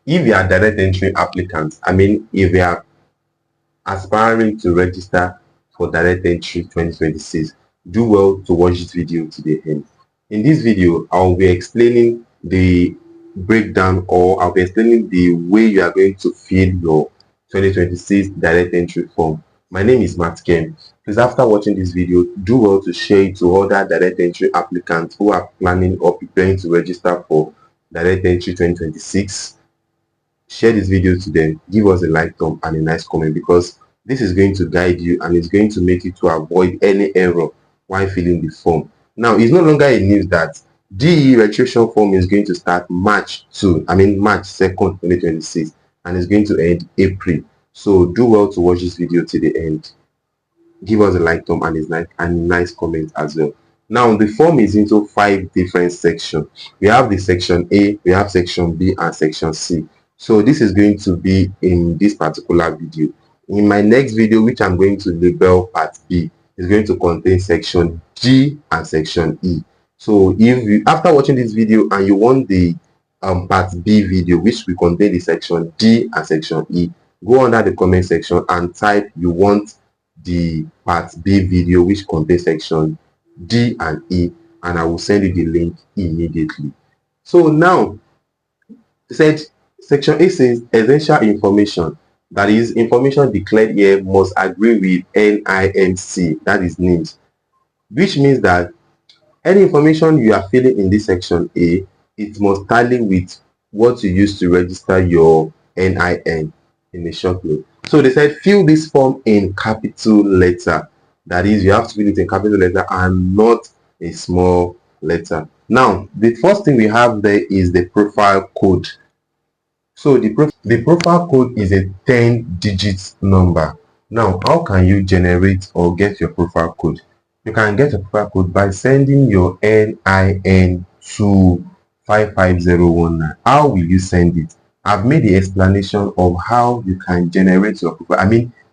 if you are direct entry applicants, I mean, if you are aspiring to register for direct entry 2026, do well to watch this video to the end. In this video, I'll be explaining the breakdown, or I'll be explaining the way you are going to fill your 2026 direct entry form. My name is Matt Ken. Please, after watching this video, do well to share it to other direct entry applicants who are planning or preparing to register for direct entry 2026. Share this video to them, give us a like thumb and a nice comment, because this is going to guide you and it's going to make you to avoid any error while filling the form. Now, it's no longer a news that DE registration form is going to start March 2nd, 2026, and it's going to end April. So do well to watch this video to the end. Give us a like thumb and a nice comment as well. Now, the form is into 5 different sections. We have the section A, we have section B, and section C. So this is going to be in this particular video. In my next video, which I'm going to label part B, is going to contain section G and section E. So if you, after watching this video and you want the part B video, which will contain the section D and section E, go under the comment section and type you want the part B video which contains section D and E, and I will send you the link immediately. So now, section A says essential information, that is, information declared here must agree with NIMC, that is names, which means that any information you are filling in this section A, it must tally with what you use to register your NIN in a short note. So they said fill this form in capital letter, that is, you have to fill it in capital letter and not a small letter. Now, the first thing we have there is the profile code. So the profile code is a 10-digit number. Now, how can you generate or get your profile code? You can get a profile code by sending your NIN to 55019. How will you send it? I've made the explanation of how you can generate your profile.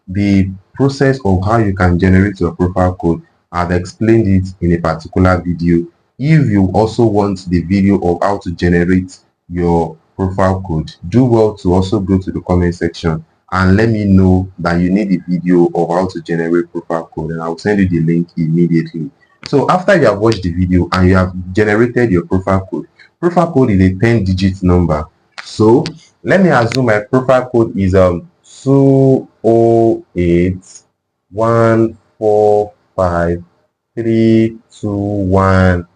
The process of how you can generate your profile code. I've explained it in a particular video. If you also want the video of how to generate your profile code, do well to also go to the comment section and let me know that you need the video of how to generate profile code, and I'll send you the link immediately. So after you have watched the video and you have generated your profile code is a 10-digit number. So let me assume my profile code is 208145321.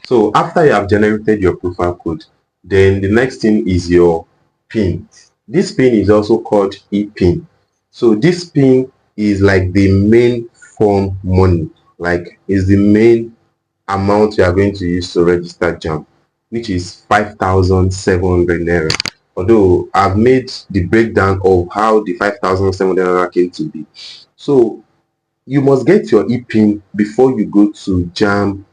So after you have generated your profile code, then the next thing is your PIN. This PIN is also called ePIN. So this PIN is like the main form money, like is the main amount you are going to use to register JAMB, which is 5,700 naira. Although I've made the breakdown of how the 5,700 naira came to be. So you must get your ePIN before you go to JAMB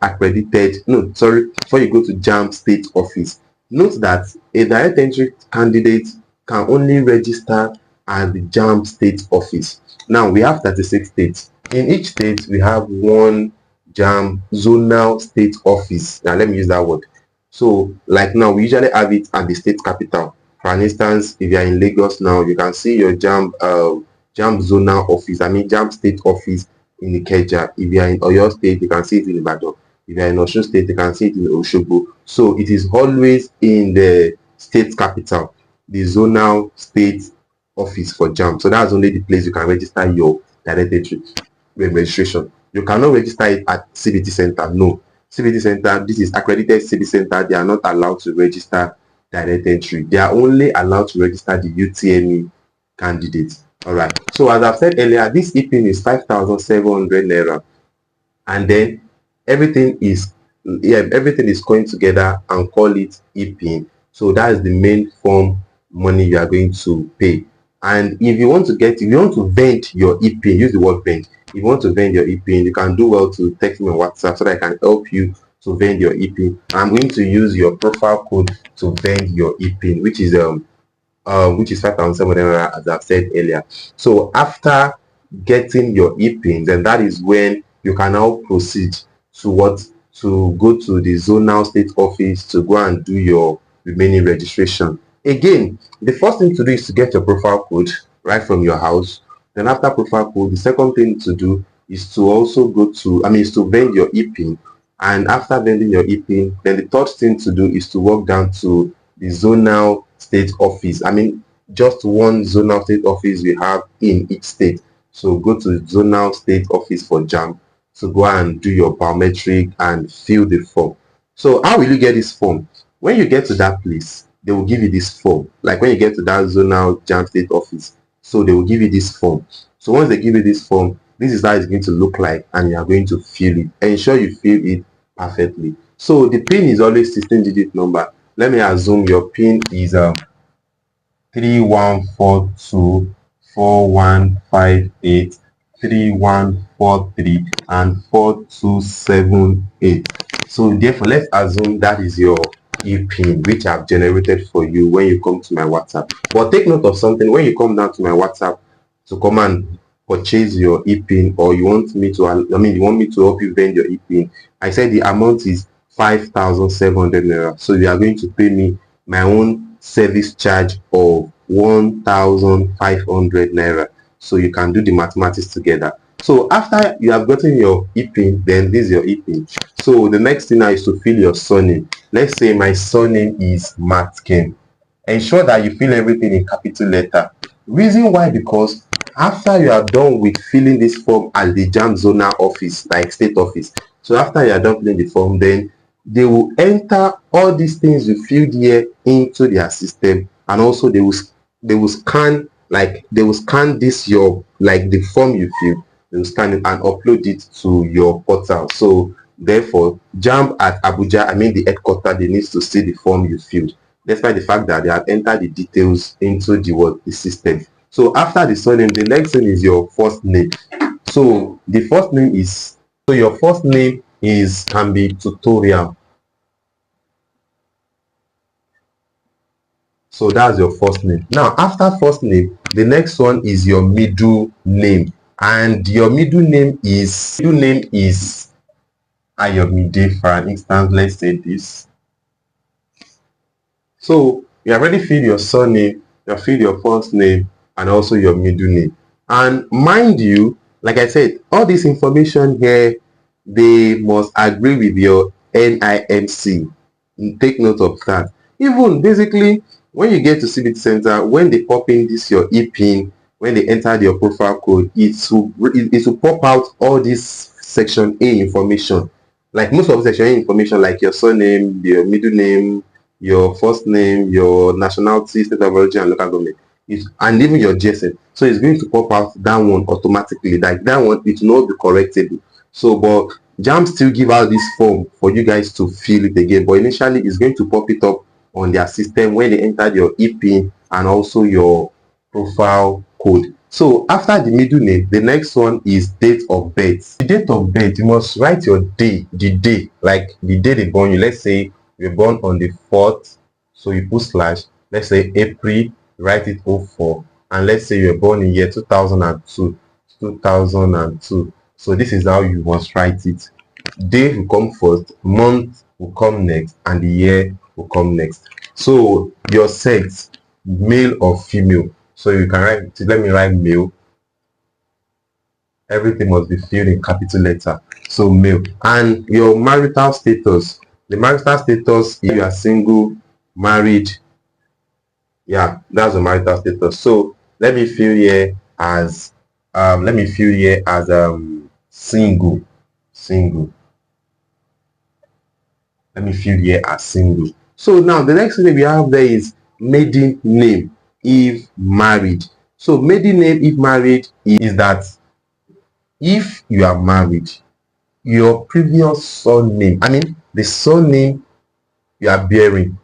before you go to JAMB state office. Note that a direct entry candidate can only register at the JAMB state office. Now we have 36 states. In each state we have one JAMB zonal state office. Now let me use that word. So like now we usually have it at the state capital. For instance, if you are in Lagos now, you can see your JAMB zonal office, JAMB state office in Ikeja. If you are in Oyo state, you can see it in Ibadan. If you are in Osun state, you can see it in Osogbo. So it is always in the state capital, the zonal state office for JAMB. So that's only the place you can register your direct entry registration. You cannot register it at CBT center. No, CBT center, this is accredited CBT center. They are not allowed to register direct entry. They are only allowed to register the UTME candidates. All right. So as I've said earlier, this ePIN is 5,700 naira, and then everything is going together and call it ePIN. So that is the main form money you are going to pay. And if you want to vend your ePIN, use the word vend. If you want to vend your ePIN, you can do well to text me on WhatsApp so that I can help you to vend your ePIN. I'm going to use your profile code to vend your ePIN, which is 5,700, as I've said earlier. So after getting your ePIN, then that is when you can now proceed to go to the zonal state office to go and do your remaining registration. Again, the first thing to do is to get your profile code right from your house. Then after profile code, the second thing to do is to also go to, is to vend your EPIN. And after vending your EPIN, then the third thing to do is to walk down to the zonal state office. Just one zonal state office we have in each state. So go to zonal state office for JAMB to go and do your biometric and fill the form. So how will you get this form? When you get to that place, they will give you this form. Like when you get to that zonal JAMB state office, so they will give you this form. So once they give you this form, this is how it's going to look like, and you are going to fill it. Ensure you fill it perfectly. So the PIN is always 16-digit number. Let me assume your PIN is 31424158 3143 and 4278. So therefore, let's assume that is your EPIN which I've generated for you when you come to my WhatsApp. But take note of something: when you come down to my WhatsApp to come and purchase your EPIN, or you want me to you want me to help you vend your EPIN, I said the amount is 5,700 naira. So you are going to pay me my own service charge of 1,500 naira. So you can do the mathematics together. So after you have gotten your EPIN, then this is your EPIN. So the next thing now is to fill your surname. Let's say my surname is Matken. Ensure that you fill everything in capital letter. Reason why? Because after you are done with filling this form at the JAMB zonal office, like state office, so after you are done filling the form, then they will enter all these things you filled here into their system, and also they will scan, this your, like the form you filled, they will scan it and upload it to your portal. So therefore, JAMB at Abuja, the headquarters, they need to see the form you filled, despite the fact that they have entered the details into the system. So after the surname, the next thing is your first name. So the first name is, so your first name can be tutorial. So that's your first name. Now after first name, the next one is your middle name, and your middle name is Ayomide. For an instance, let's say this. So you already filled your surname, you filled your first name, and also your middle name. And mind you, like I said, all this information here, they must agree with your NIMC. Take note of that. Even basically, when you get to CBT Center, when they pop in this your EPIN, when they enter your profile code, it will pop out all this section A information. Like most of the section A information, like your surname, your middle name, your first name, your nationality, state of origin, and local government, and even your GSM. So it's going to pop out that one automatically. Like that one, it will not be correctable. So, but JAMB still give out this form for you guys to fill it again. But initially, it's going to pop it up on their system when they enter your EPIN and also your profile code. So after the middle name, the next one is date of birth. The date of birth, you must write your day, like the day they born you. Let's say you're born on the 4th, so you put slash. Let's say April, write it 04, and let's say you're born in year 2002. So this is how you must write it. Day will come first, month will come next, and the year will come next. So your sex, male or female. So you can write, let me write male. Everything must be filled in capital letter. So male. And your marital status. The marital status, if you are single, married, yeah, that's the marital status. So let me fill here as single. Let me fill here as single. So now the next thing we have there is maiden name if married. So maiden name if married is that if you are married, your previous surname, the surname you are bearing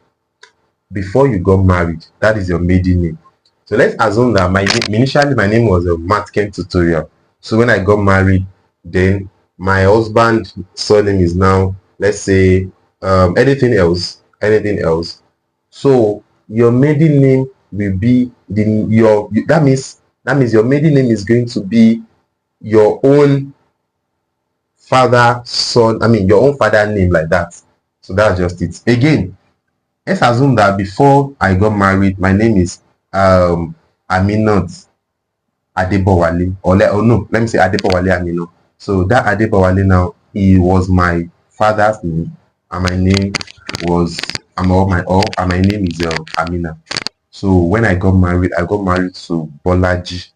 before you got married, that is your maiden name. So let's assume that initially my name was a Matken Tutorial. So when I got married, then my husband's surname is now, let's say, anything else. So your maiden name will be that means your maiden name is going to be your own father, son, your own father name, like that. So that's just it. Again, let's assume that before I got married, my name is Aminat Adebowale, or no, let me say Adebowale Amino. So that Adebowale now, he was my father's name, and my name was and my name is Amina. So when I got married to Bolaji.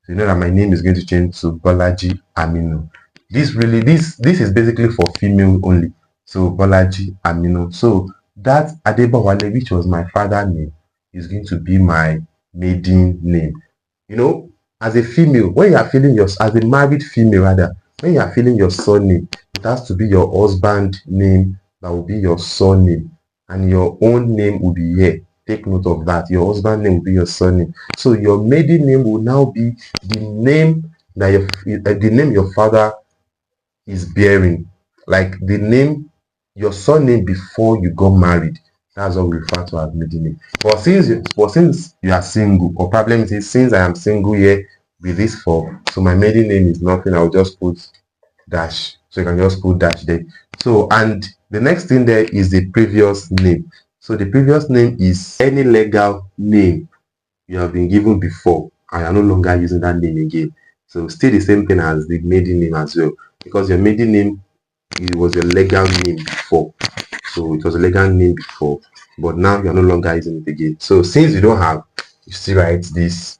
So you know that my name is going to change to Bolaji Amino. This is basically for female only. So Bolaji Amino. So that Adebowale, which was my father's name, is going to be my maiden name. You know, as a female, when you are feeling as a married female rather, when you are feeling your surname, it has to be your husband name that will be your surname, and your own name will be here. Take note of that. Your husband name will be your surname. So your maiden name will now be the name that the name your father is bearing, like the name, your surname before you got married. That's what we refer to as maiden name. Since you are single, or problem is since I am single here with this form, so my maiden name is nothing. I'll just put dash. So you can just put dash there. So, and the next thing there is the previous name. So the previous name is any legal name you have been given before and you are no longer using that name again. So still the same thing as the maiden name as well, because your maiden name, it was your legal name before. So it was a legal name before, but now you are no longer using it again. So since you don't have, you still write this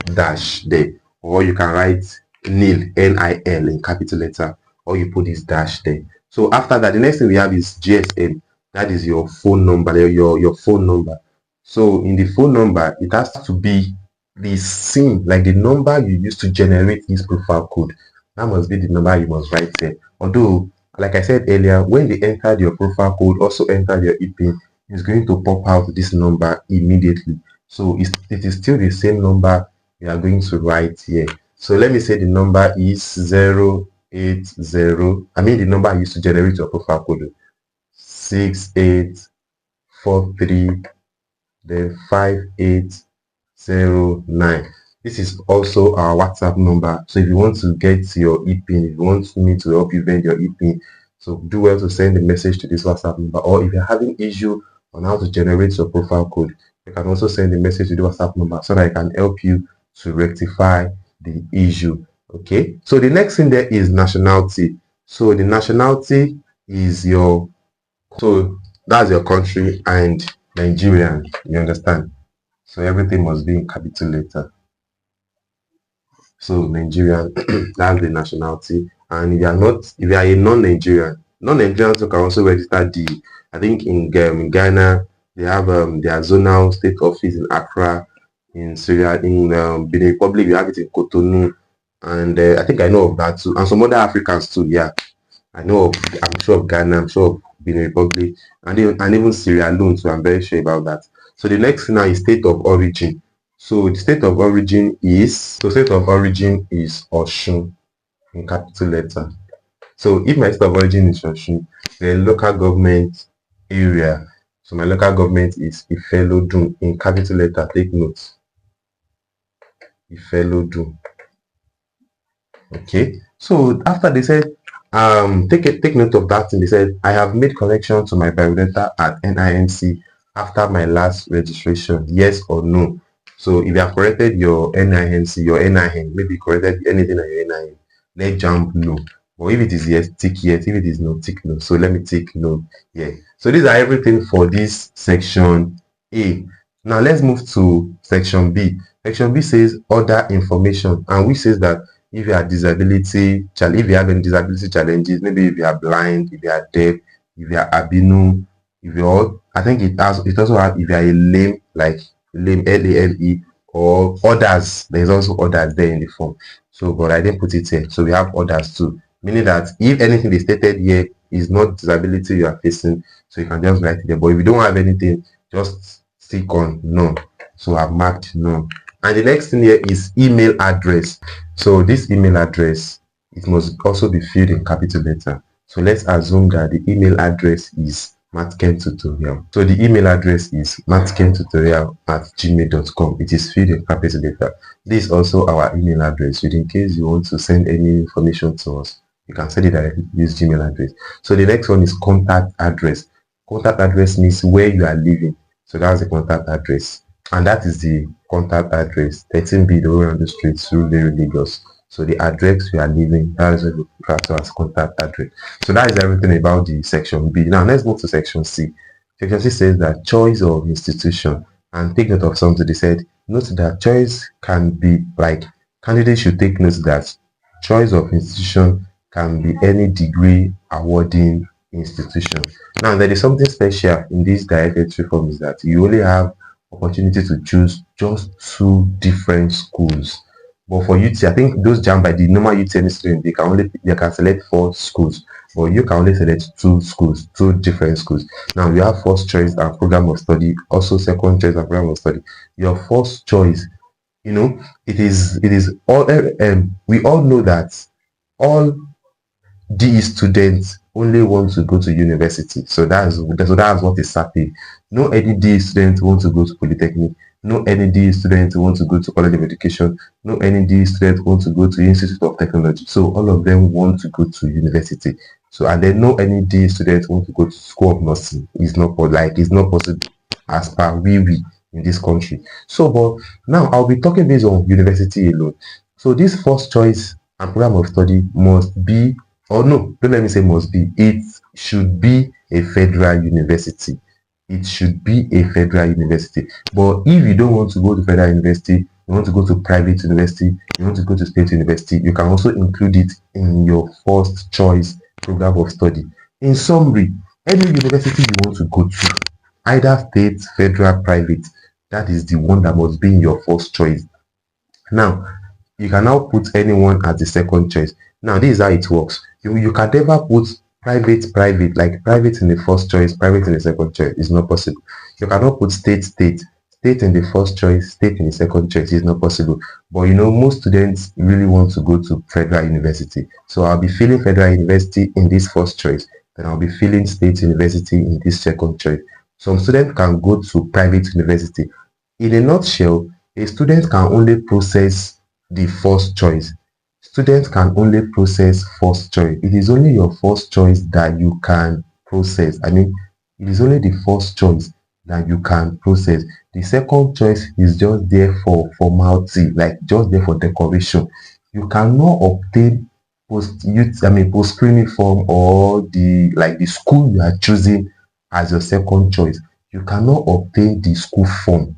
dash there, or you can write nil, N-I-L in capital letter, or you put this dash there. So after that, the next thing we have is GSM. That is your phone number, your phone number. So in the phone number, it has to be the SIM, like the number you use to generate this profile code. That must be the number you must write there. Although, like I said earlier, when they entered your profile code, also enter your EPIN, it's going to pop out this number immediately. So it is still the same number we are going to write here. So let me say the number is 080. I mean the number I used to generate your profile code, 6843, then 5809. This is also our WhatsApp number. So if you want to get your EPIN, if you want me to help you vend your EPIN, so do well to send a message to this WhatsApp number. Or if you're having issue on how to generate your profile code, you can also send a message to the WhatsApp number so that I can help you to rectify the issue. Okay, so the next thing there is nationality. So the nationality is your, so that's your country and Nigerian, you understand? So everything must be in capital letter. So Nigerian, that's the nationality. And if you are a non-Nigerian, non-Nigerians can also register the, I think in Ghana, they have their zonal state office in Accra, in Syria, in Benin Republic, we have it in Cotonou, and I think I know of that too, and some other Africans too. Yeah, I know of, I'm sure of Ghana, I'm sure of Benin Republic, and even Syria alone, so I'm very sure about that. So the next thing now is state of origin. So the state of origin is, Osun in capital letter. So if my state of origin is Osun, the local government area, so my local government is Ifelodun in capital letter. Take note, Ifelodun. Okay, so after they said take note of that, and they said I have made correction to my biodata at NIMC after my last registration, yes or no. So if you have corrected your NIMC, your NIN, maybe corrected anything on your NIN, let JAMB no. But if it is yes, tick yes. If it is no, tick no. So let me tick no. Yeah. So these are everything for this section A. Now let's move to section B. Section B says other information, and which says that if you are if you have any disability challenges, maybe if you are blind, if you are deaf, if you are albino, if you are, I think it also has if you are a lame, like lame, LAME, or others. There's also others there in the form. So, but I didn't put it here. So we have others too, meaning that if anything is stated here is not disability you are facing, so you can just write it there. But if you don't have anything, just stick on none. So I've marked none. And the next thing here is email address. So this email address, it must also be filled in capital letter. So let's assume that the email address is matkentutorial. So the email address is matkentutorial@gmail.com. It is filled in capital letter. This is also our email address. So in case you want to send any information to us, you can send it directly, use Gmail address. So the next one is contact address. Contact address means where you are living. So that's the contact address. And that is the contact address, 13B, the way on the street, Surulere, Lagos. So the address we are living, that is what we refer to as contact address. So that is everything about the section B. Now let's move to section C. Section C says that choice of institution. And take note of something they said. Note that choice can be like, candidates should take note that choice of institution can be any degree awarding institution. Now there is something special in this direct entry form, is that you only have opportunity to choose just 2 different schools. But for UT, I think those JAMB, by the normal UTN student, they can select 4 schools, but you can only select 2 schools, 2 different schools. Now you have first choice and program of study, also second choice and program of study. Your first choice, you know, it is all we all know that all DE students only want to go to university. So that's what is certain. No any DE student want to go to polytechnic. No any DE student want to go to college of education. No any DE student want to go to Institute of Technology. So all of them want to go to university. So and then no any DE student want to go to school of nursing. It's not possible as per we in this country. So but now I'll be talking based on university alone. So this first choice and program of study must be, or no, don't let me say must be, it should be a federal university. It should be a federal university. But if you don't want to go to federal university, you want to go to private university, you want to go to state university, you can also include it in your first choice program of study. In summary, any university you want to go to, either state, federal, private, that is the one that must be in your first choice. Now, you can now put anyone as the second choice. Now, this is how it works. You can never put private, like private in the first choice, private in the second choice. It's not possible. You cannot put state in the first choice, state in the second choice. It's not possible. But you know, most students really want to go to federal university. So I'll be filling federal university in this first choice. Then I'll be filling state university in this second choice. Some students can go to private university. In a nutshell, a student can only process the first choice. Students can only process first choice. It is only your first choice that you can process. I mean, it is only the first choice that you can process. The second choice is just there for formality, like just there for decoration. You cannot obtain post-screening form or the school you are choosing as your second choice. You cannot obtain the school form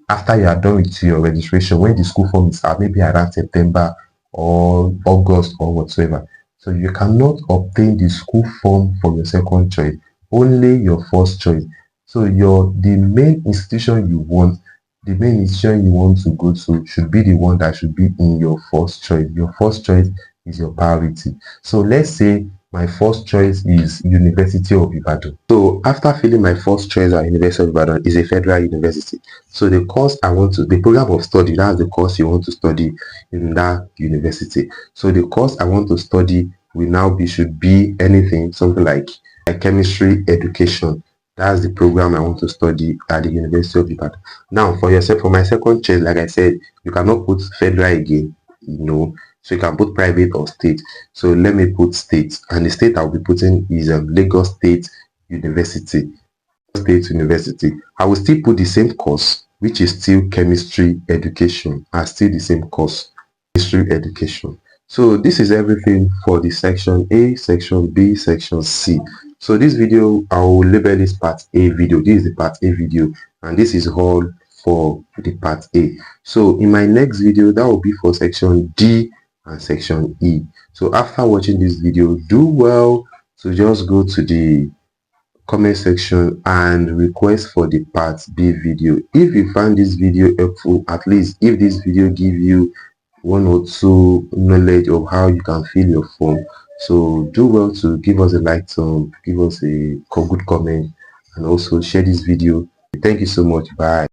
after you are done with your registration, when the school form is out, maybe around September or August or whatsoever. So you cannot obtain the school form for your second choice, only your first choice. So the main institution you want to go to should be the one that should be in your first choice. Your first choice is your priority. So let's say my first choice is University of Ibadan. So after filling my first choice at University of Ibadan is a federal university. So the program of study, that's the course you want to study in that university. So the course I want to study should be anything, something like chemistry education. That's the program I want to study at the University of Ibadan. Now for my second choice, like I said, you cannot put federal again, so you can put private or state. So let me put state, and the state I'll be putting is Lagos State University. I will still put the same course, which is still chemistry education. Still the same course, chemistry education. So this is everything for the section A, section B, section C. So this video, I will label this part A video. This is the part A video, and this is all for the part A. So in my next video, that will be for section D and section E. So after watching this video, do well to just go to the comment section and request for the part B video. If you find this video helpful, at least if this video give you 1 or 2 knowledge of how you can fill your form, so do well to give us a like, give us a good comment, and also share this video. Thank you so much. Bye.